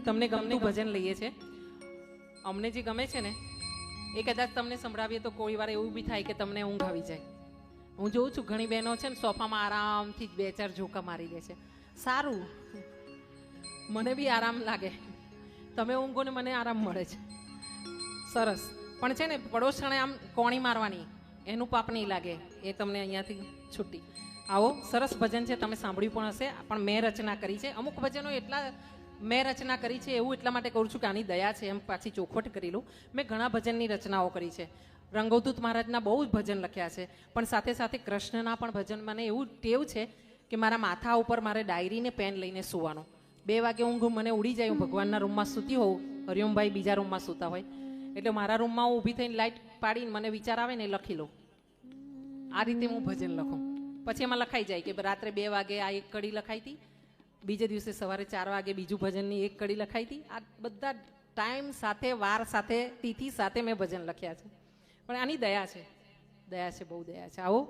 તમને ગમતું ભજન લઈએ છે. અમને જે ગમે છે ને એ કદાચ તમને સંભળાવીએ તો કોઈ વાર એવું બી થાય કે તમને ઊંઘ આવી જાય. હું જોઉં છું ઘણી બહેનો છે ને સોફામાં આરામથી 2-4 ઝોકા મારી દે છે. સારું, મને બી આરામ લાગે, તમે ઊંઘો ને મને આરામ મળે છે. સરસ. પણ છે ને પડોશણે આમ કોણી મારવાની એનું પાપ નહીં લાગે, એ તમને અહીંયાથી છૂટી. આવો સરસ ભજન છે, તમે સાંભળ્યું પણ હશે, પણ મેં રચના કરી છે. અમુક ભજનો એટલા મેં રચના કરી છે એવું એટલા માટે કહું છું કે આની દયા છે, એમ પાછી ચોખવટ કરી લઉં. મેં ઘણા ભજનની રચનાઓ કરી છે. રંગવદૂત મહારાજના બહુ જ ભજન લખ્યા છે, પણ સાથે સાથે કૃષ્ણના પણ ભજન. મને એવું ટેવ છે કે મારા માથા ઉપર મારે ડાયરીને પેન લઈને સૂવાનું. 2 વાગે ઊંઘ મને ઉડી જાય, હું ભગવાનના રૂમમાં સૂતી હોઉં, હરિઓમભાઈ બીજા રૂમમાં સૂતા હોય, એટલે મારા રૂમમાં હું ઊભી થઈને લાઇટ પાડીને મને વિચાર આવે ને લખી લઉં. આ રીતે હું ભજન લખું. પછી એમાં લખાઈ જાય કે રાત્રે 2 વાગે આ એક કડી લખાઈ હતી, બીજે દિવસે સવારે 4 વાગે બીજું ભજનની એક કડી લખાઈ હતી. આ બધા ટાઈમ સાથે, વાર સાથે, તિથિ સાથે મેં ભજન લખ્યા છે. પણ આની દયા છે, દયા છે, બહુ દયા છે. આવો